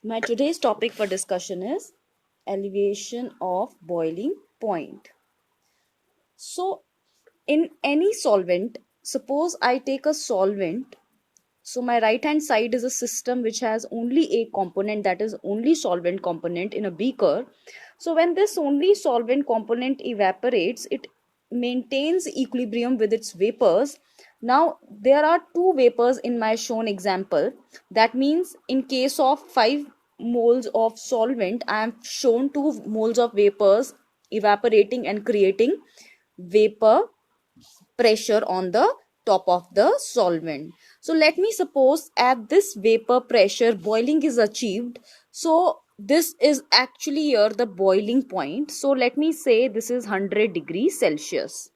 My today's topic for discussion is elevation of boiling point. So, in any solvent, suppose I take a solvent. So, my right hand side is a system which has only a component, that is only solvent component in a beaker. So, when this only solvent component evaporates, it maintains equilibrium with its vapors. Now, there are two vapors in my shown example. That means in case of 5 moles of solvent, I am shown 2 moles of vapors evaporating and creating vapor pressure on the top of the solvent. So let me suppose at this vapor pressure boiling is achieved. So this is actually here the boiling point. So let me say this is 100 degrees Celsius.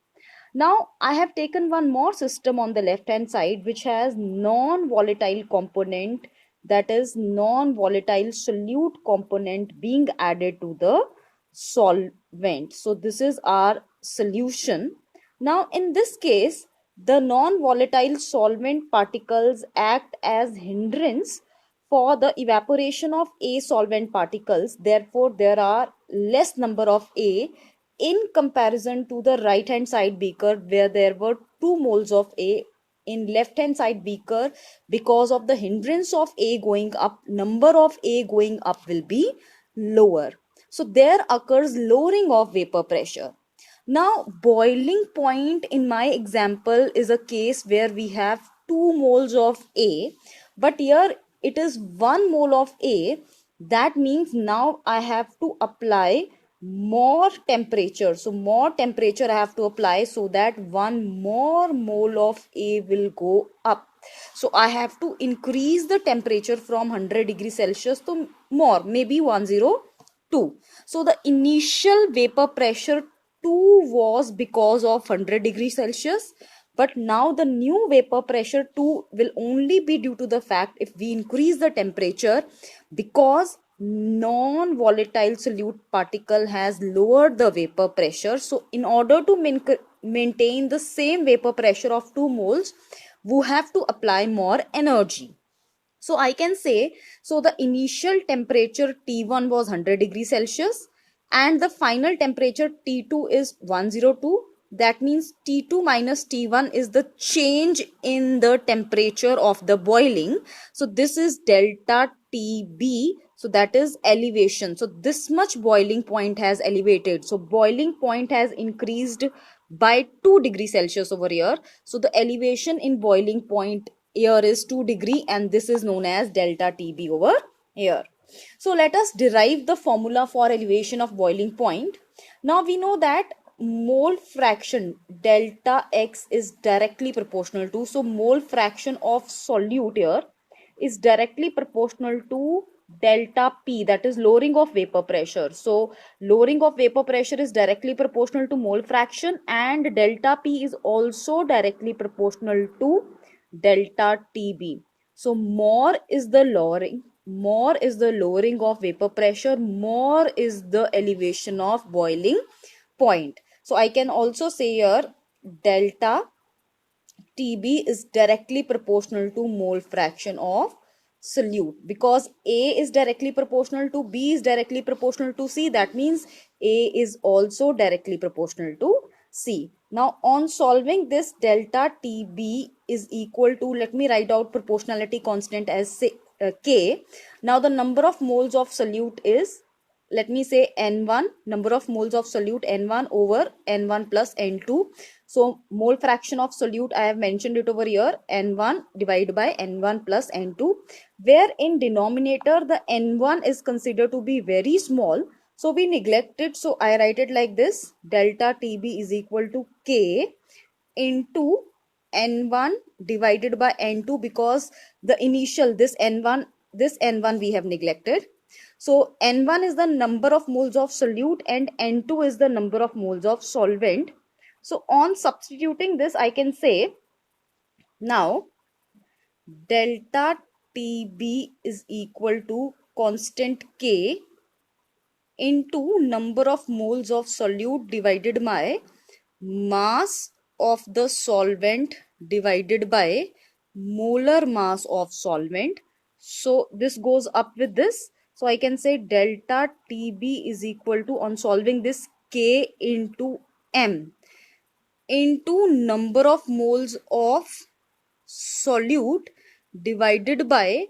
Now I have taken one more system on the left hand side which has non-volatile component, that is non-volatile solute component being added to the solvent. So this is our solution. Now in this case the non-volatile solvent particles act as hindrance for the evaporation of A solvent particles. Therefore there are less number of A in comparison to the right hand side beaker where there were 2 moles of A. In left hand side beaker, because of the hindrance of A going up, number of A going up will be lower. So there occurs lowering of vapor pressure. Now boiling point in my example is a case where we have 2 moles of A, but here it is 1 mole of A. That means now I have to apply more temperature. So more temperature I have to apply so that 1 more mole of A will go up. So I have to increase the temperature from 100 degrees Celsius to more, maybe 102. So the initial vapor pressure 2 was because of 100 degrees Celsius. But now the new vapor pressure 2 will only be due to the fact if we increase the temperature, because non-volatile solute particle has lowered the vapor pressure. So in order to maintain the same vapor pressure of 2 moles, we have to apply more energy. So I can say, so the initial temperature T1 was 100 degrees Celsius and the final temperature T2 is 102. That means T2 minus T1 is the change in the temperature of the boiling. So this is delta TB. So that is elevation. So this much boiling point has elevated. So boiling point has increased by 2 degrees Celsius over here. So the elevation in boiling point here is 2 degree and this is known as delta TB over here. So let us derive the formula for elevation of boiling point. Now we know that mole fraction delta X is directly proportional to, so mole fraction of solute here is directly proportional to delta P, that is lowering of vapor pressure. So lowering of vapor pressure is directly proportional to mole fraction and delta P is also directly proportional to delta TB. So more is the lowering of vapor pressure, more is the elevation of boiling point. So I can also say here delta TB is directly proportional to mole fraction of solute, because A is directly proportional to B is directly proportional to C. That means A is also directly proportional to C. Now on solving this, delta TB is equal to, let me write out proportionality constant as K. Now the number of moles of solute is, let me say N1, number of moles of solute N1 over N1 plus N2. So mole fraction of solute, I have mentioned it over here, N1 divided by N1 plus N2, where in denominator the N1 is considered to be very small. So we neglect it. So I write it like this, delta TB is equal to K into N1 divided by N2, because the initial this N1 we have neglected. So N1 is the number of moles of solute and N2 is the number of moles of solvent. So on substituting this, I can say now delta TB is equal to constant K into number of moles of solute divided by mass of the solvent divided by molar mass of solvent. So this goes up with this. So I can say delta TB is equal to, on solving this, K into M into number of moles of solute divided by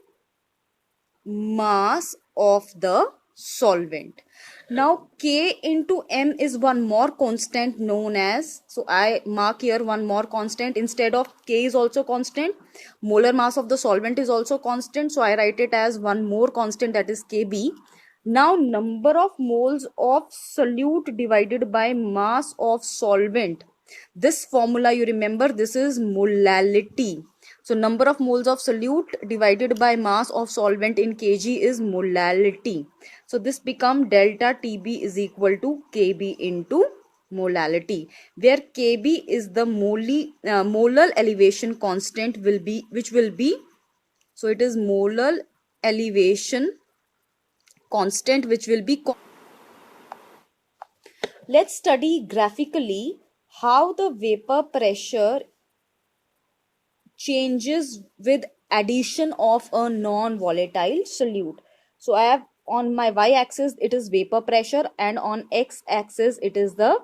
mass of the solvent. Now K into M is one more constant known as, so I mark here one more constant. Instead of K is also constant, molar mass of the solvent is also constant, so I write it as one more constant, that is Kb. Now number of moles of solute divided by mass of solvent. This formula, you remember, this is molality. So number of moles of solute divided by mass of solvent in kg is molality. So this become delta TB is equal to Kb into molality, where Kb is the molar elevation constant which will be, so it is molar elevation constant which will be. Let's study graphically how the vapor pressure changes with addition of a non-volatile solute. So I have on my y-axis it is vapor pressure, and on x-axis it is the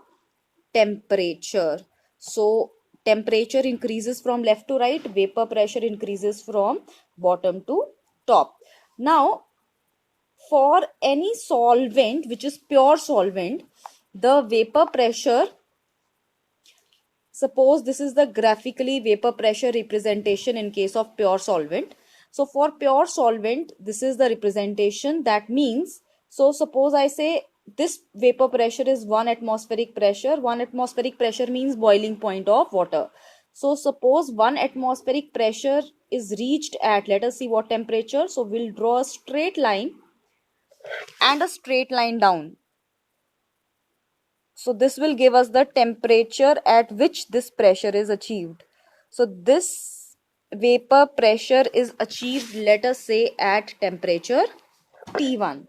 temperature. So temperature increases from left to right, vapor pressure increases from bottom to top. Now for any solvent which is pure solvent, the vapor pressure, suppose this is the graphically vapor pressure representation in case of pure solvent. So for pure solvent, this is the representation. That means, so suppose I say this vapor pressure is 1 atmospheric pressure. 1 atmospheric pressure means boiling point of water. So suppose 1 atmospheric pressure is reached at, let us see what temperature. So we'll draw a straight line and a straight line down. So this will give us the temperature at which this pressure is achieved. So this vapor pressure is achieved, let us say, at temperature T1.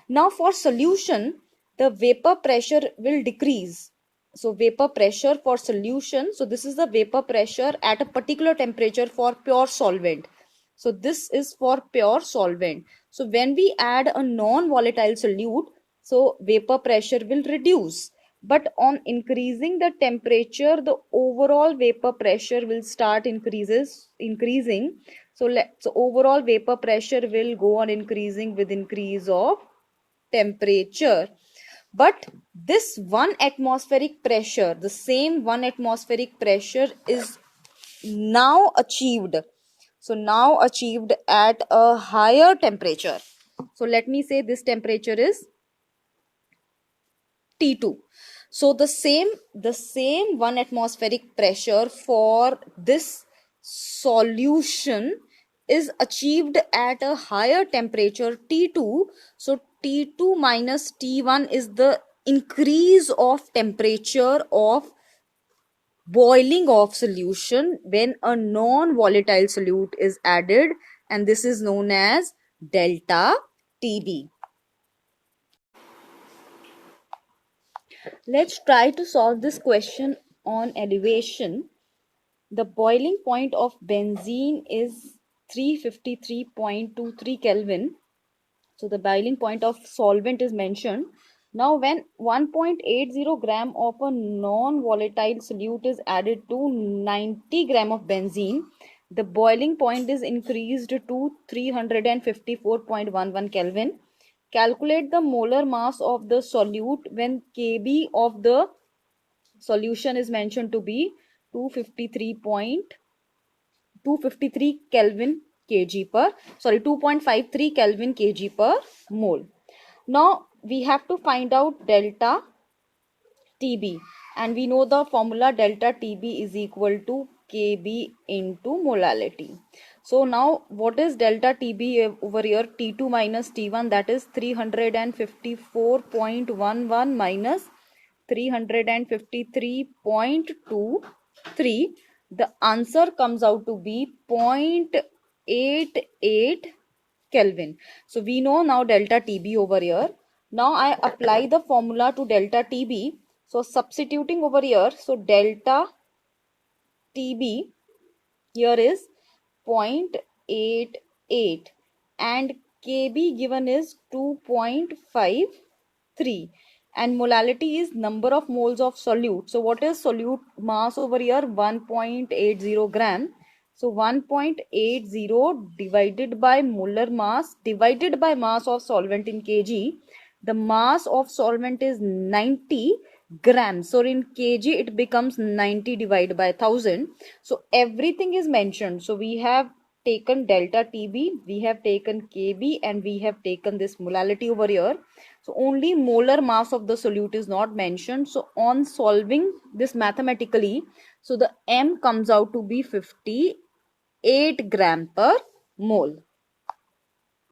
Now for solution, the vapor pressure will decrease. So vapor pressure for solution, so this is the vapor pressure at a particular temperature for pure solvent. So this is for pure solvent. So when we add a non-volatile solute, so vapor pressure will reduce. But on increasing the temperature, the overall vapor pressure will start increasing. So overall vapor pressure will go on increasing with increase of temperature. But this 1 atmospheric pressure, the same 1 atmospheric pressure is now achieved. So now achieved at a higher temperature. So let me say this temperature is T2. So the same 1 atmospheric pressure for this solution is achieved at a higher temperature T2. So T2 minus T1 is the increase of temperature of boiling of solution when a non-volatile solute is added, and this is known as delta TB. Let's try to solve this question on elevation. The boiling point of benzene is 353.23 Kelvin. So the boiling point of solvent is mentioned. Now when 1.80 gram of a non-volatile solute is added to 90 gram of benzene, the boiling point is increased to 354.11 Kelvin. Calculate the molar mass of the solute when Kb of the solution is mentioned to be 253 Kelvin kg per, 2.53 Kelvin kg per mole. Now we have to find out delta TB, and we know the formula delta TB is equal to Kb into molality. So now what is delta TB over here? T2 minus T1, that is 354.11 minus 353.23. The answer comes out to be 0.88 Kelvin. So we know now delta TB over here. Now I apply the formula to delta TB. So substituting over here, so delta TB here is 0.88 and Kb given is 2.53 and molality is number of moles of solute. So what is solute mass over here? 1.80 gram. So 1.80 divided by molar mass divided by mass of solvent in kg. The mass of solvent is 90 grams. So in kg it becomes 90 divided by 1000. So everything is mentioned. So we have taken delta TB, we have taken Kb, and we have taken this molality over here. So only molar mass of the solute is not mentioned. So on solving this mathematically, so the M comes out to be 58 gram per mole.